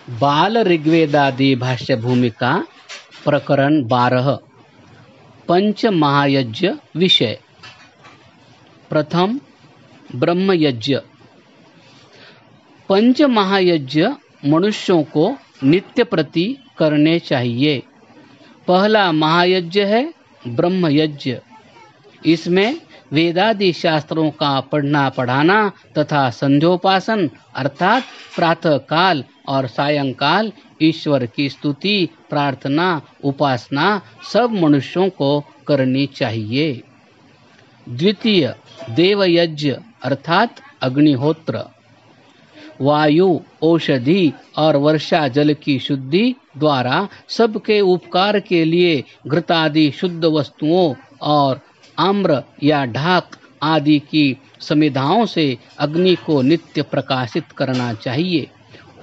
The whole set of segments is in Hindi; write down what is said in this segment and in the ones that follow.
बाल ऋग्वेदादि भाष्य भूमिका प्रकरण 12 पंच महायज्ञ विषय। प्रथम ब्रह्म यज्ञ। पंच महायज्ञ मनुष्यों को नित्य प्रति करने चाहिए। पहला महायज्ञ है ब्रह्म यज्ञ। इसमें वेदादि शास्त्रों का पढ़ना पढ़ाना तथा संध्योपासन अर्थात प्रातः काल और सायंकाल ईश्वर की स्तुति प्रार्थना उपासना सब मनुष्यों को करनी चाहिए। द्वितीय देवयज्ञ अर्थात अग्निहोत्र। वायु औषधि और वर्षा जल की शुद्धि द्वारा सबके उपकार के लिए घृतादि शुद्ध वस्तुओं और आम्र या ढाक आदि की समिधाओं से अग्नि को नित्य प्रकाशित करना चाहिए।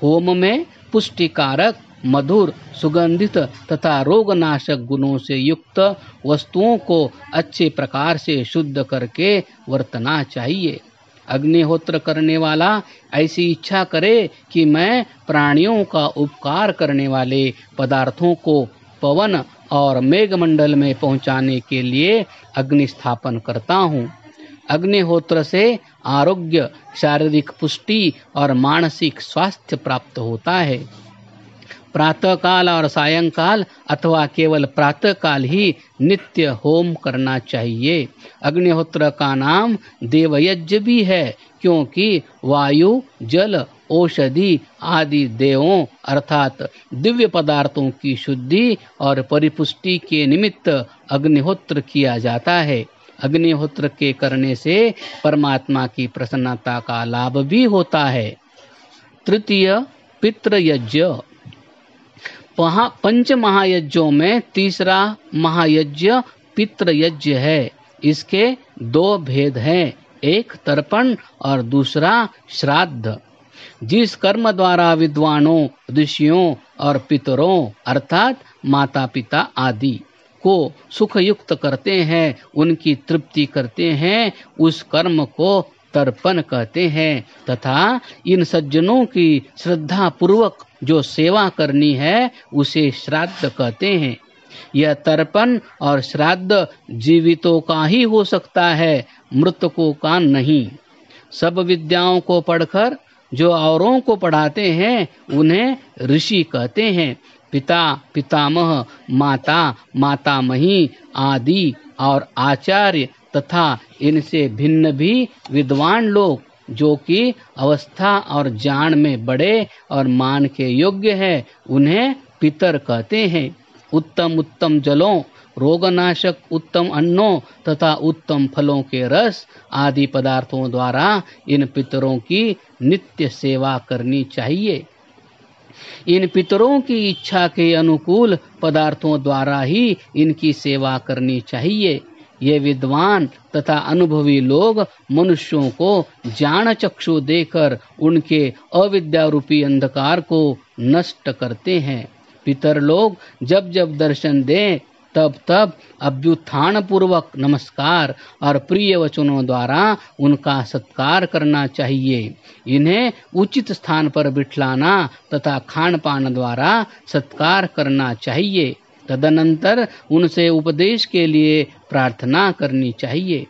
होम में पुष्टिकारक मधुर सुगंधित तथा रोगनाशक गुणों से युक्त वस्तुओं को अच्छे प्रकार से शुद्ध करके वर्तना चाहिए। अग्निहोत्र करने वाला ऐसी इच्छा करे कि मैं प्राणियों का उपकार करने वाले पदार्थों को पवन और मेघमंडल में पहुंचाने के लिए अग्नि स्थापन करता हूँ। अग्निहोत्र से आरोग्य शारीरिक पुष्टि और मानसिक स्वास्थ्य प्राप्त होता है। प्रातःकाल और सायंकाल अथवा केवल प्रातःकाल ही नित्य होम करना चाहिए। अग्निहोत्र का नाम देवयज्ञ भी है क्योंकि वायु जल औषधि आदि देवों अर्थात दिव्य पदार्थों की शुद्धि और परिपुष्टि के निमित्त अग्निहोत्र किया जाता है। अग्निहोत्र के करने से परमात्मा की प्रसन्नता का लाभ भी होता है। तृतीय पितृयज्ञ। पंच महायज्ञों में तीसरा महायज्ञ पितृयज्ञ है। इसके दो भेद हैं, एक तर्पण और दूसरा श्राद्ध। जिस कर्म द्वारा विद्वानों ऋषियों और पितरों अर्थात माता पिता आदि को सुखयुक्त करते हैं उनकी तृप्ति करते हैं उस कर्म को तर्पण कहते हैं तथा इन सज्जनों की श्रद्धा पूर्वक जो सेवा करनी है उसे श्राद्ध कहते हैं। यह तर्पण और श्राद्ध जीवितों का ही हो सकता है, मृतकों का नहीं। सब विद्याओं को पढ़कर जो औरों को पढ़ाते हैं उन्हें ऋषि कहते हैं। पिता पितामह माता मातामही आदि और आचार्य तथा इनसे भिन्न भी विद्वान लोग जो कि अवस्था और ज्ञान में बड़े और मान के योग्य हैं उन्हें पितर कहते हैं। उत्तम उत्तम जलों रोगनाशक उत्तम अन्नों तथा उत्तम फलों के रस आदि पदार्थों द्वारा इन पितरों की नित्य सेवा करनी चाहिए। इन पितरों की इच्छा के अनुकूल पदार्थों द्वारा ही इनकी सेवा करनी चाहिए। ये विद्वान तथा अनुभवी लोग मनुष्यों को ज्ञान चक्षु देकर उनके अविद्या रूपी अंधकार को नष्ट करते हैं। पितर लोग जब जब दर्शन दें तब तब अभ्युत्थान पूर्वक नमस्कार और प्रिय वचनों द्वारा उनका सत्कार करना चाहिए। इन्हें उचित स्थान पर बिठलाना तथा खान पान द्वारा सत्कार करना चाहिए। तदनंतर उनसे उपदेश के लिए प्रार्थना करनी चाहिए।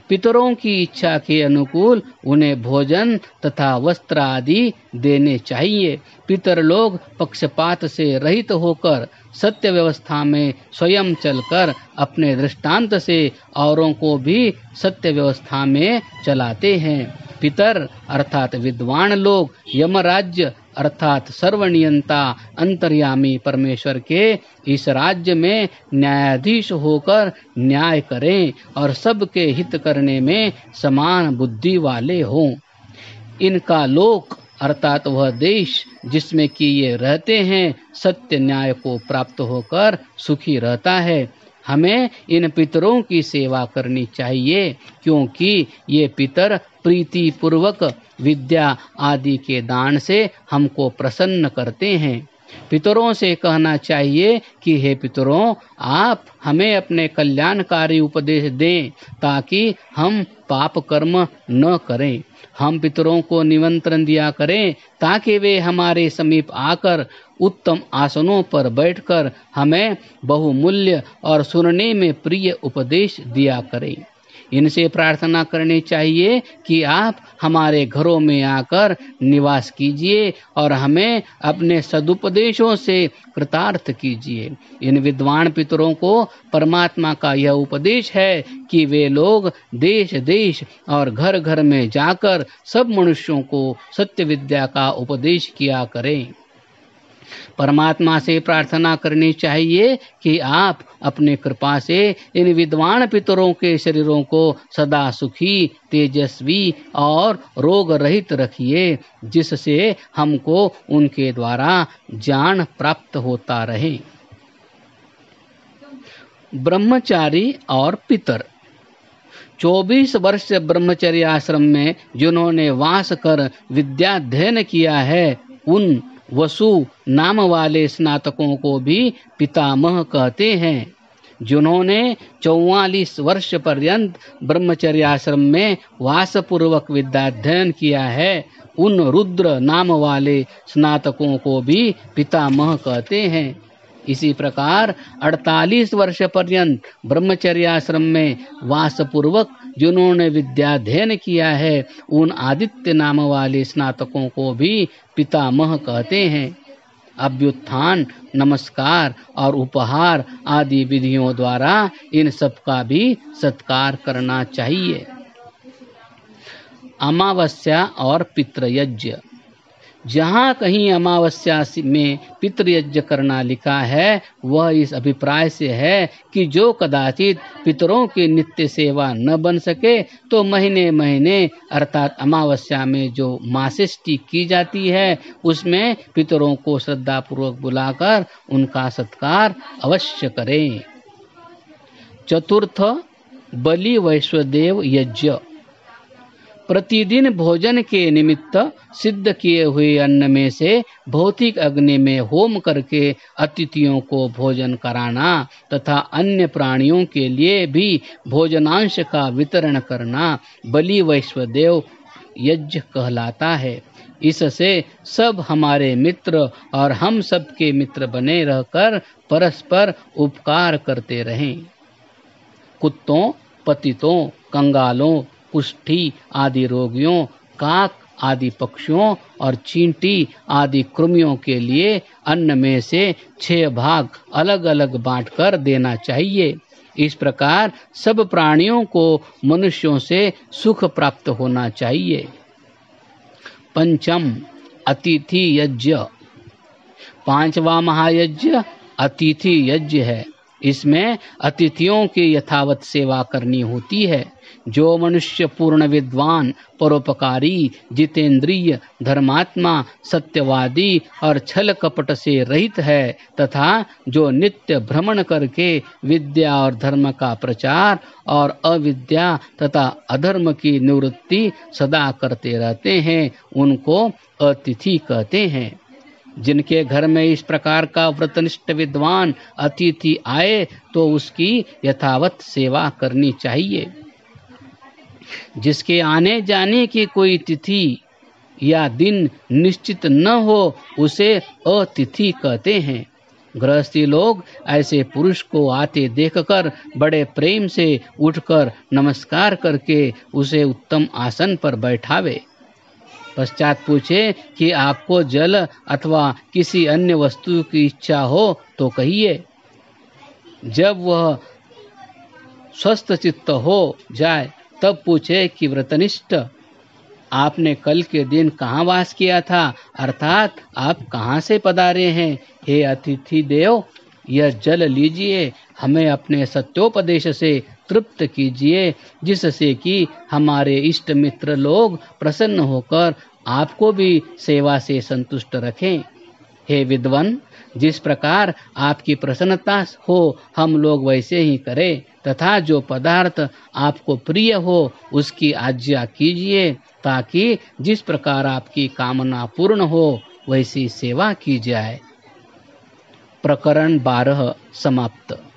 पितरों की इच्छा के अनुकूल उन्हें भोजन तथा वस्त्र आदि देने चाहिए। पितर लोग पक्षपात से रहित होकर सत्य व्यवस्था में स्वयं चलकर अपने दृष्टांत से औरों को भी सत्य व्यवस्था में चलाते हैं। पितर अर्थात विद्वान लोग यमराज्य अर्थात सर्वनियंता अंतर्यामी परमेश्वर के इस राज्य में न्यायाधीश होकर न्याय करें और सबके हित करने में समान बुद्धि वाले हों। इनका लोक अर्थात वह देश जिसमें कि ये रहते हैं सत्य न्याय को प्राप्त होकर सुखी रहता है। हमें इन पितरों की सेवा करनी चाहिए क्योंकि ये पितर प्रीति पूर्वक विद्या आदि के दान से हमको प्रसन्न करते हैं। पितरों से कहना चाहिए कि हे पितरों आप हमें अपने कल्याणकारी उपदेश दें ताकि हम पाप कर्म न करें। हम पितरों को निमंत्रण दिया करें ताकि वे हमारे समीप आकर उत्तम आसनों पर बैठकर हमें बहुमूल्य और सुनने में प्रिय उपदेश दिया करें। इनसे प्रार्थना करनी चाहिए कि आप हमारे घरों में आकर निवास कीजिए और हमें अपने सदुपदेशों से कृतार्थ कीजिए। इन विद्वान पितरों को परमात्मा का यह उपदेश है कि वे लोग देश देश और घर घर में जाकर सब मनुष्यों को सत्य विद्या का उपदेश किया करें। परमात्मा से प्रार्थना करनी चाहिए कि आप अपने कृपा से इन विद्वान पितरों के शरीरों को सदा सुखी, तेजस्वी और रोग रहित रखिए, जिससे हमको उनके द्वारा ज्ञान प्राप्त होता रहे। ब्रह्मचारी और पितर। 24 वर्ष ब्रह्मचर्य आश्रम में जिन्होंने वास कर विद्याध्ययन किया है, उन वसु नाम वाले स्नातकों को भी पितामह कहते हैं। जिन्होंने 44 वर्ष पर्यंत ब्रह्मचर्य आश्रम में वासपूर्वक विद्याध्ययन किया है, उन रुद्र नाम वाले स्नातकों को भी पितामह कहते हैं। इसी प्रकार 48 वर्ष पर्यंत ब्रह्मचर्य आश्रम में वासपूर्वक जिन्होंने विद्याध्ययन किया है, उन आदित्य नाम वाले स्नातकों को भी पितामह कहते हैं। अभ्युत्थान, नमस्कार और उपहार आदि विधियों द्वारा इन सब का भी सत्कार करना चाहिए। अमावस्या और पितृयज्ञ। जहाँ कहीं अमावस्या में पितृयज्ञ करना लिखा है, वह इस अभिप्राय से है कि जो कदाचित पितरों की नित्य सेवा न बन सके तो महीने महीने अर्थात अमावस्या में जो मासेष्टि की जाती है, उसमें पितरों को श्रद्धापूर्वक बुलाकर उनका सत्कार अवश्य करें। चतुर्थ, बलि वैश्वदेव यज्ञ। प्रतिदिन भोजन के निमित्त सिद्ध किए हुए अन्न में से भौतिक अग्नि में होम करके अतिथियों को भोजन कराना तथा अन्य प्राणियों के लिए भी भोजनांश का वितरण करना बलि वैश्वदेव यज्ञ कहलाता है। इससे सब हमारे मित्र और हम सब के मित्र बने रहकर परस्पर उपकार करते रहें। कुत्तों, पतितों, कंगालों, कुष्ठी आदि रोगियों, काक आदि पक्षियों और चींटी आदि कृमियों के लिए अन्न में से 6 भाग अलग अलग बांटकर देना चाहिए। इस प्रकार सब प्राणियों को मनुष्यों से सुख प्राप्त होना चाहिए। पंचम, अतिथि यज्ञ। 5वां महायज्ञ अतिथि यज्ञ है। इसमें अतिथियों की यथावत सेवा करनी होती है। जो मनुष्य पूर्ण विद्वान, परोपकारी, जितेंद्रिय, धर्मात्मा, सत्यवादी और छल कपट से रहित है तथा जो नित्य भ्रमण करके विद्या और धर्म का प्रचार और अविद्या तथा अधर्म की निवृत्ति सदा करते रहते हैं, उनको अतिथि कहते हैं। जिनके घर में इस प्रकार का व्रतनिष्ठ विद्वान अतिथि आए तो उसकी यथावत सेवा करनी चाहिए। जिसके आने जाने की कोई तिथि या दिन निश्चित न हो, उसे अतिथि कहते हैं। गृहस्थी लोग ऐसे पुरुष को आते देखकर बड़े प्रेम से उठकर नमस्कार करके उसे उत्तम आसन पर बैठावे। पश्चात पूछे कि आपको जल अथवा किसी अन्य वस्तु की इच्छा हो तो कहिए। जब वह स्वस्थ चित्त हो जाए तब पूछे कि व्रतनिष्ठ, आपने कल के दिन कहाँ वास किया था, अर्थात आप कहाँ से पधारे हैं। हे अतिथि देव, यह जल लीजिए, हमें अपने सत्योपदेश से तृप्त कीजिए, जिससे कि हमारे इष्ट मित्र लोग प्रसन्न होकर आपको भी सेवा से संतुष्ट रखें। हे विद्वान, जिस प्रकार आपकी प्रसन्नता हो हम लोग वैसे ही करें तथा जो पदार्थ आपको प्रिय हो उसकी आज्ञा कीजिए, ताकि जिस प्रकार आपकी कामना पूर्ण हो वैसी सेवा की जाए। प्रकरण 12 समाप्त।